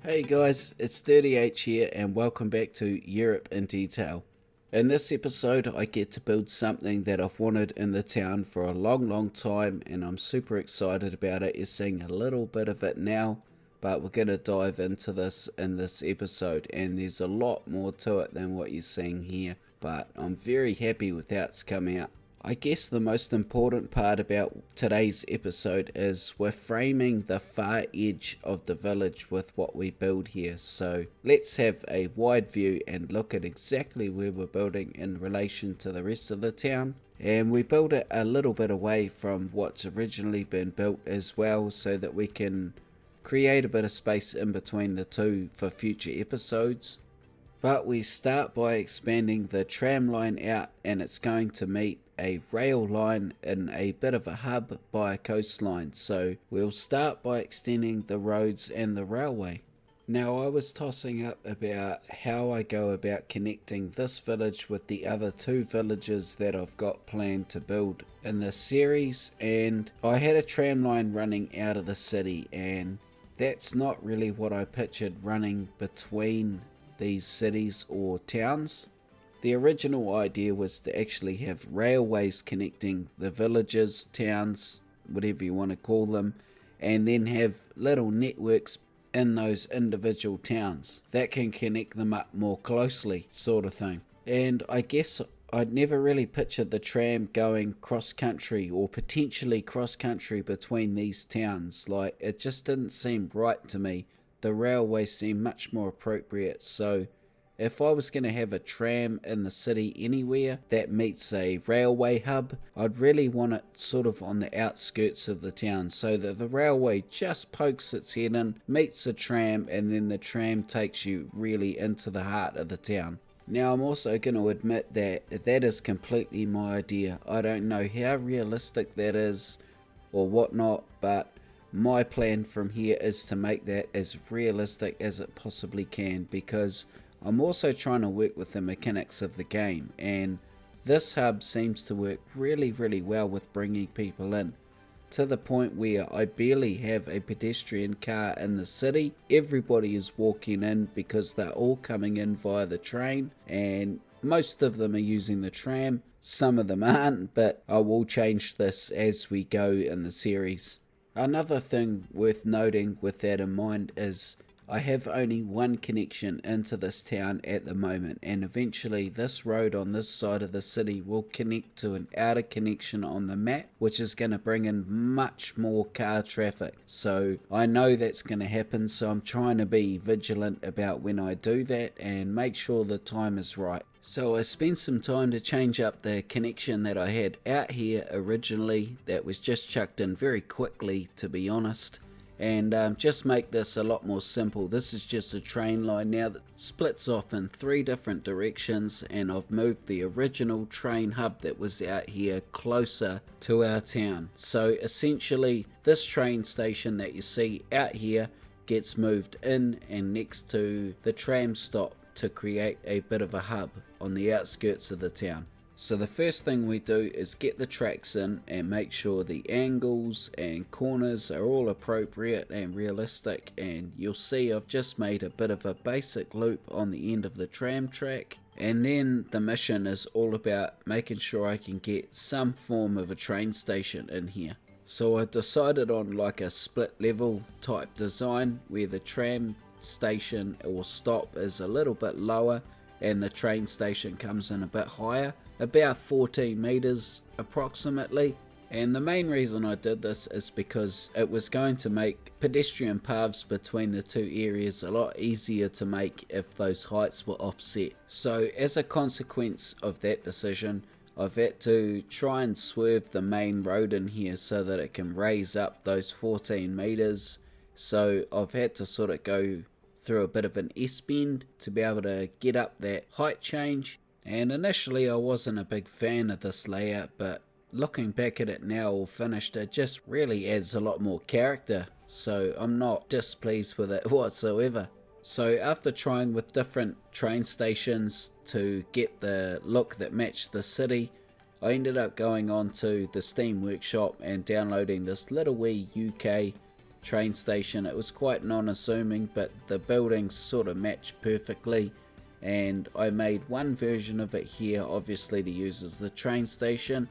Hey guys, it's 30H here and welcome back to Europe in Detail. In this episode I get to build something that I've wanted in the town for a long time, and I'm super excited about it. You're seeing a little bit of it now, but we're going to dive into this in this episode, and there's a lot more to it than what you're seeing here, but I'm very happy with how it's come out. I guess the most important part about today's episode is we're framing the far edge of the village with what we build here. So let's have a wide view and look at exactly where we're building in relation to the rest of the town. And we build it a little bit away from what's originally been built as well, so that we can create a bit of space in between the two for future episodes. But we start by expanding the tram line out, and it's going to meet a rail line in a bit of a hub by a coastline. So we'll start by extending the roads and the railway. Now, I was tossing up about how I go about connecting this village with the other two villages that I've got planned to build in this series, and I had a tram line running out of the city, and that's not really what I pictured running between these cities or towns. The original idea was to actually have railways connecting the villages, towns, whatever you want to call them, and then have little networks in those individual towns that can connect them up more closely, sort of thing. And I guess I'd never really pictured the tram going cross-country or potentially cross-country between these towns. Like, it just didn't seem right to me. The railway seemed much more appropriate. So if I was going to have a tram in the city anywhere that meets a railway hub, I'd really want it sort of on the outskirts of the town, so that the railway just pokes its head in, meets a tram, and then the tram takes you really into the heart of the town. Now, I'm also going to admit that that is completely my idea. I don't know how realistic that is or whatnot, but my plan from here is to make that as realistic as it possibly can, because I'm also trying to work with the mechanics of the game, and this hub seems to work really well with bringing people in, to the point where I barely have a pedestrian car in the city. Everybody is walking in because they're all coming in via the train, and most of them are using the tram. Some of them aren't, but I will change this as we go in the series. Another thing worth noting with that in mind is I have only one connection into this town at the moment, and eventually this road on this side of the city will connect to an outer connection on the map, which is going to bring in much more car traffic. So I know that's going to happen, so I'm trying to be vigilant about when I do that and make sure the time is right. So I spent some time to change up the connection that I had out here originally that was just chucked in very quickly, to be honest, and just make this a lot more simple. This is just a train line now that splits off in 3 different directions, and I've moved the original train hub that was out here closer to our town. So essentially this train station that you see out here gets moved in and next to the tram stop to create a bit of a hub on the outskirts of the town. So the first thing we do is get the tracks in and make sure the angles and corners are all appropriate and realistic, and you'll see I've just made a bit of a basic loop on the end of the tram track. And then the mission is all about making sure I can get some form of a train station in here. So I decided on like a split level type design where the tram station or stop is a little bit lower and the train station comes in a bit higher, about 14 meters approximately. And the main reason I did this is because it was going to make pedestrian paths between the two areas a lot easier to make if those heights were offset. So as a consequence of that decision, I've had to try and swerve the main road in here so that it can raise up those 14 meters. So I've had to sort of go through a bit of an S-bend to be able to get up that height change. And initially I wasn't a big fan of this layout, but looking back at it now all finished, it just really adds a lot more character. So I'm not displeased with it whatsoever. So after trying with different train stations to get the look that matched the city, I ended up going on to the Steam Workshop and downloading this little wee UK train station. It was quite non-assuming, but the buildings sort of matched perfectly, and I made one version of it here obviously to use as the train station,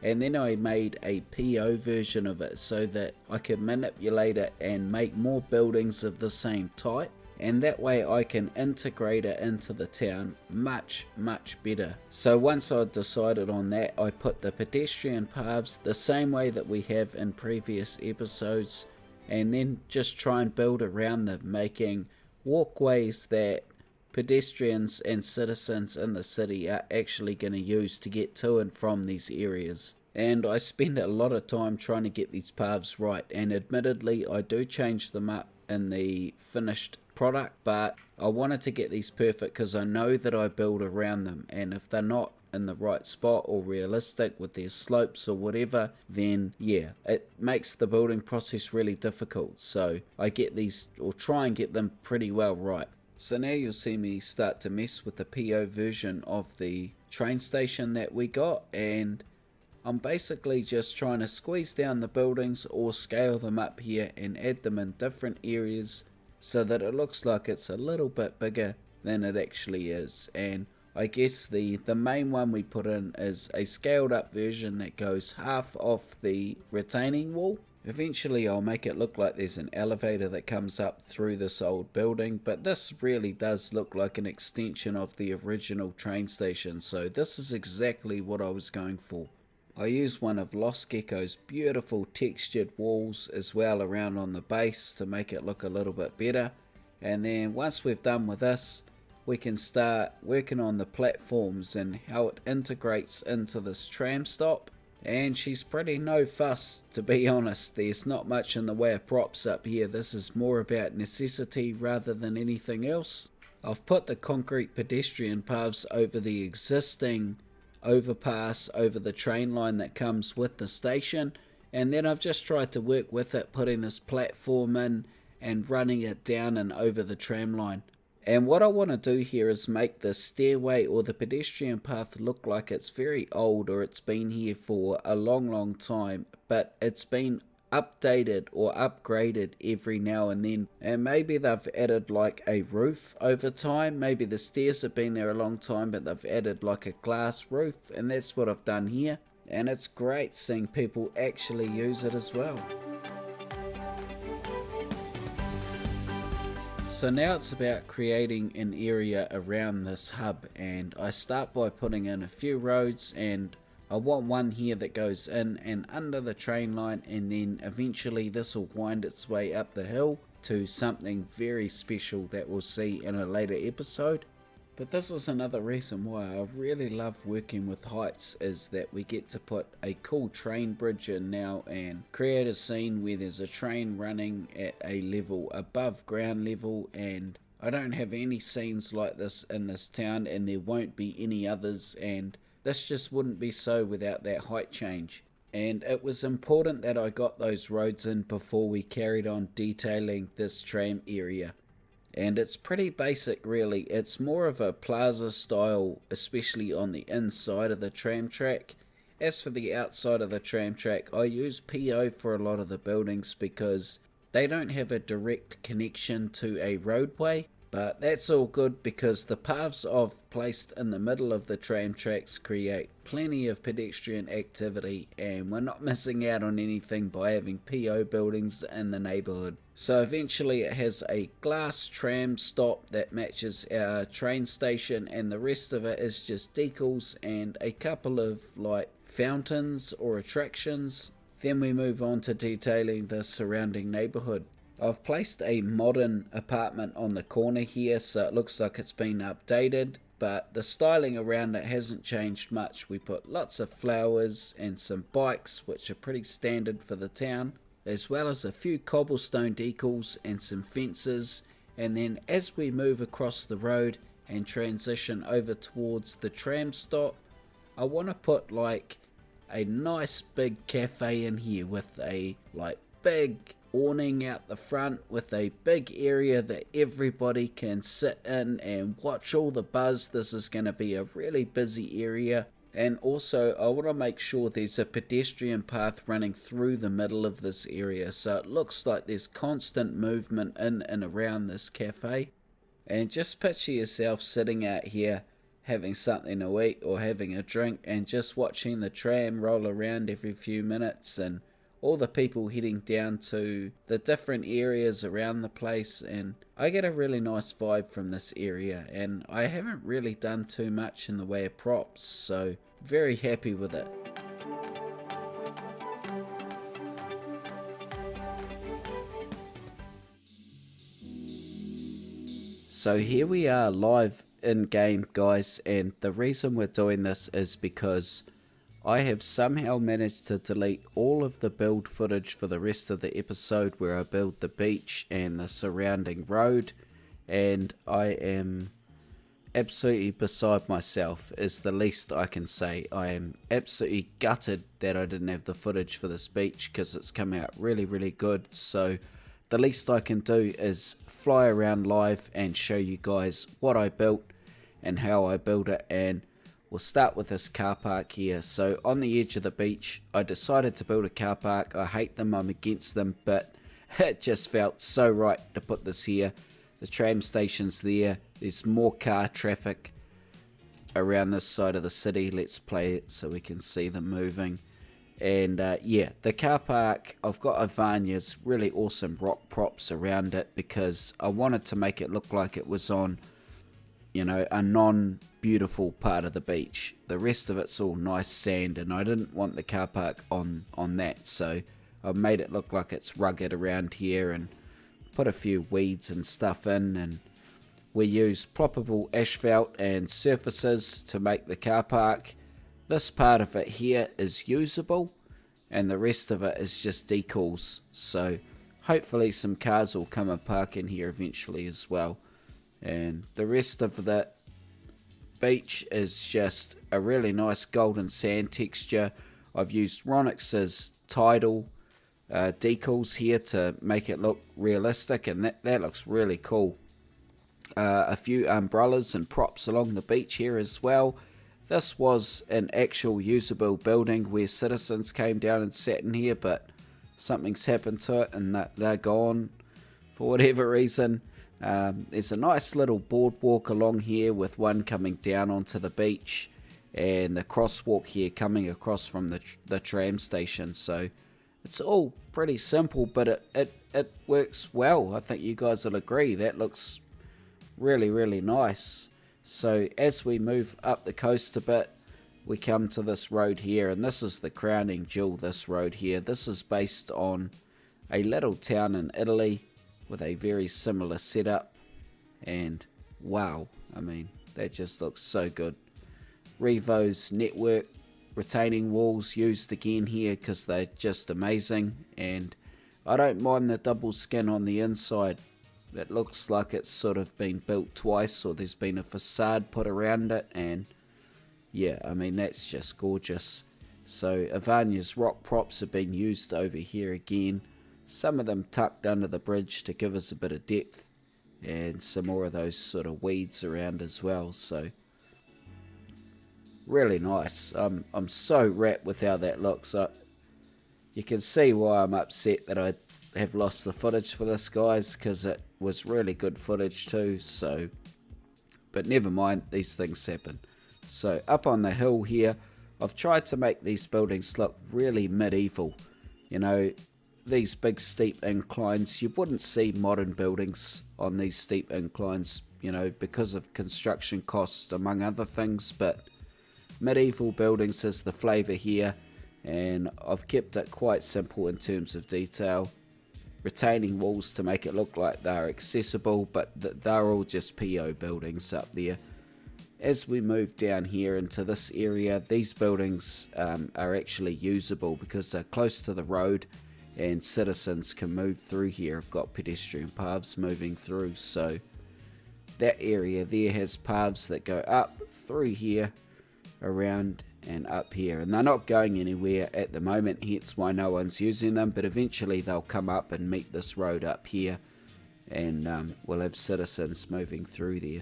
and then I made a PO version of it so that I could manipulate it and make more buildings of the same type, and that way I can integrate it into the town much better. So once I decided on that, I put the pedestrian paths the same way that we have in previous episodes, and then just try and build around them, making walkways that pedestrians and citizens in the city are actually going to use to get to and from these areas. And I spend a lot of time trying to get these paths right, and admittedly I do change them up in the finished product, but I wanted to get these perfect because I know that I build around them, and if they're not in the right spot or realistic with their slopes or whatever, then yeah, it makes the building process really difficult. So I get these, or try and get them pretty well right. So now you'll see me start to mess with the PO version of the train station that we got, and I'm basically just trying to squeeze down the buildings or scale them up here and add them in different areas so that it looks like it's a little bit bigger than it actually is. And I guess the main one we put in is a scaled up version that goes half off the retaining wall. Eventually I'll make it look like there's an elevator that comes up through this old building, but this really does look like an extension of the original train station, so this is exactly what I was going for. I used one of Lost Gecko's beautiful textured walls as well around on the base to make it look a little bit better, and then once we've done with this, we can start working on the platforms and how it integrates into this tram stop. And she's pretty no fuss, to be honest. There's not much in the way of props up here. This is more about necessity rather than anything else. I've put the concrete pedestrian paths over the existing overpass over the train line that comes with the station, and then I've just tried to work with it, putting this platform in and running it down and over the tram line. And what I want to do here is make the stairway or the pedestrian path look like it's very old, or it's been here for a long time, but it's been updated or upgraded every now and then, and maybe they've added like a roof over time. Maybe the stairs have been there a long time, but they've added like a glass roof, and that's what I've done here, and it's great seeing people actually use it as well. So now it's about creating an area around this hub, and I start by putting in a few roads, and I want one here that goes in and under the train line, and then eventually this will wind its way up the hill to something very special that we'll see in a later episode. But this is another reason why I really love working with heights, is that we get to put a cool train bridge in now and create a scene where there's a train running at a level above ground level, and I don't have any scenes like this in this town, and there won't be any others, and this just wouldn't be so without that height change. And it was important that I got those roads in before we carried on detailing this tram area. And it's pretty basic really. It's more of a plaza style, especially on the inside of the tram track. As for the outside of the tram track, I use PO for a lot of the buildings because they don't have a direct connection to a roadway. But that's all good because the paths I've placed in the middle of the tram tracks create plenty of pedestrian activity, and we're not missing out on anything by having PO buildings in the neighbourhood. So eventually it has a glass tram stop that matches our train station, and the rest of it is just decals and a couple of like fountains or attractions. Then we move on to detailing the surrounding neighbourhood. I've placed a modern apartment on the corner here, so it looks like it's been updated, but the styling around it hasn't changed much. We put lots of flowers and some bikes, which are pretty standard for the town, as well as a few cobblestone decals and some fences. And then as we move across the road and transition over towards the tram stop, I want to put like a nice big cafe in here with a like big awning out the front with a big area that everybody can sit in and watch all the buzz. This is going to be a really busy area. And also I want to make sure there's a pedestrian path running through the middle of this area, so it looks like there's constant movement in and around this cafe. And just picture yourself sitting out here having something to eat or having a drink and just watching the tram roll around every few minutes, and all the people heading down to the different areas around the place. And I get a really nice vibe from this area, and I haven't really done too much in the way of props, so very happy with it. So here we are live in game, guys, and the reason we're doing this is because I have somehow managed to delete all of the build footage for the rest of the episode where I build the beach and the surrounding road, and I am absolutely beside myself is the least I can say. I am absolutely gutted that I didn't have the footage for this beach because it's come out really, really good. So the least I can do is fly around live and show you guys what I built and how I built it. And we'll start with this car park here. So on the edge of the beach, I decided to build a car park. I hate them, I'm against them, but it just felt so right to put this here. The tram station's there. There's more car traffic around this side of the city. Let's play it so we can see them moving. And yeah, the car park, I've got Ivania's really awesome rock props around it because I wanted to make it look like it was on, you know, a non-beautiful part of the beach. The rest of it's all nice sand, and I didn't want the car park on that, so I made it look like it's rugged around here and put a few weeds and stuff in, and we used ploppable asphalt and surfaces to make the car park. This part of it here is usable, and the rest of it is just decals, so hopefully some cars will come and park in here eventually as well. And the rest of the beach is just a really nice golden sand texture. I've used Ronix's tidal decals here to make it look realistic, and that looks really cool. A few umbrellas and props along the beach here as well. This was an actual usable building where citizens came down and sat in here, but something's happened to it and they're gone for whatever reason. There's a nice little boardwalk along here with one coming down onto the beach, and a crosswalk here coming across from the tram station. So it's all pretty simple, but it works well. I think you guys will agree. That looks really, really nice. So as we move up the coast a bit, we come to this road here, and this is the crowning jewel, this road here. This is based on a little town in Italy with a very similar setup, and wow, I mean, that just looks so good. Revo's network retaining walls used again here because they're just amazing, and I don't mind the double skin on the inside. It looks like it's sort of been built twice, or there's been a facade put around it, and yeah, I mean, that's just gorgeous. So Ivania's rock props have been used over here again, some of them tucked under the bridge to give us a bit of depth, and some more of those sort of weeds around as well. So really nice. I'm so wrapped with how that looks. You can see why I'm upset that I have lost the footage for this, guys, because it was really good footage too. So, but never mind, these things happen. So up on the hill here, I've tried to make these buildings look really medieval. You know, these big steep inclines, you wouldn't see modern buildings on these steep inclines, you know, because of construction costs among other things, but medieval buildings is the flavour here, and I've kept it quite simple in terms of detail. Retaining walls to make it look like they're accessible, but they're all just PO buildings up there. As we move down here into this area, these buildings are actually usable because they're close to the road and citizens can move through here. I've got pedestrian paths moving through, so that area there has paths that go up through here around and up here, and they're not going anywhere at the moment, hence why no one's using them, but eventually they'll come up and meet this road up here, and we'll have citizens moving through there.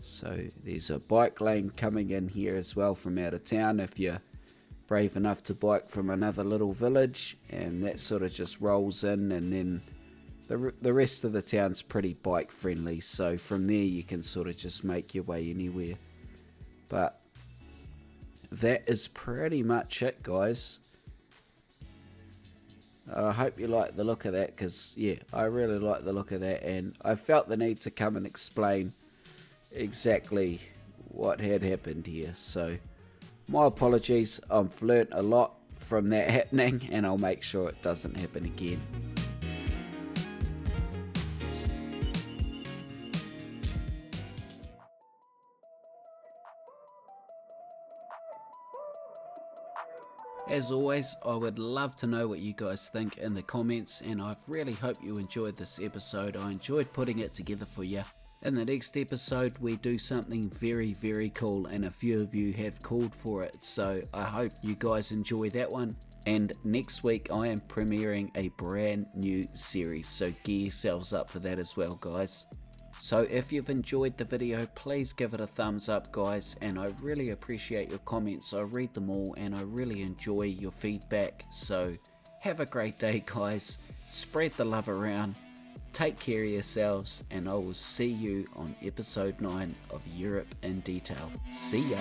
So there's a bike lane coming in here as well from out of town if you're brave enough to bike from another little village, and that sort of just rolls in, and then the rest of the town's pretty bike friendly, so from there you can sort of just make your way anywhere. But that is pretty much it, guys. I hope you like the look of that, because yeah, I really like the look of that, and I felt the need to come and explain exactly what had happened here. So my apologies, I've learnt a lot from that happening, and I'll make sure it doesn't happen again. As always, I would love to know what you guys think in the comments, and I really hope you enjoyed this episode. I enjoyed putting it together for you. In the next episode we do something very cool, and a few of you have called for it, so I hope you guys enjoy that one. And next week I am premiering a brand new series, so gear yourselves up for that as well, guys. So if you've enjoyed the video, please give it a thumbs up, guys, and I really appreciate your comments. I read them all and I really enjoy your feedback. So have a great day, guys. Spread the love around. Take care of yourselves, and I will see you on episode 9 of Europe in Detail. See ya.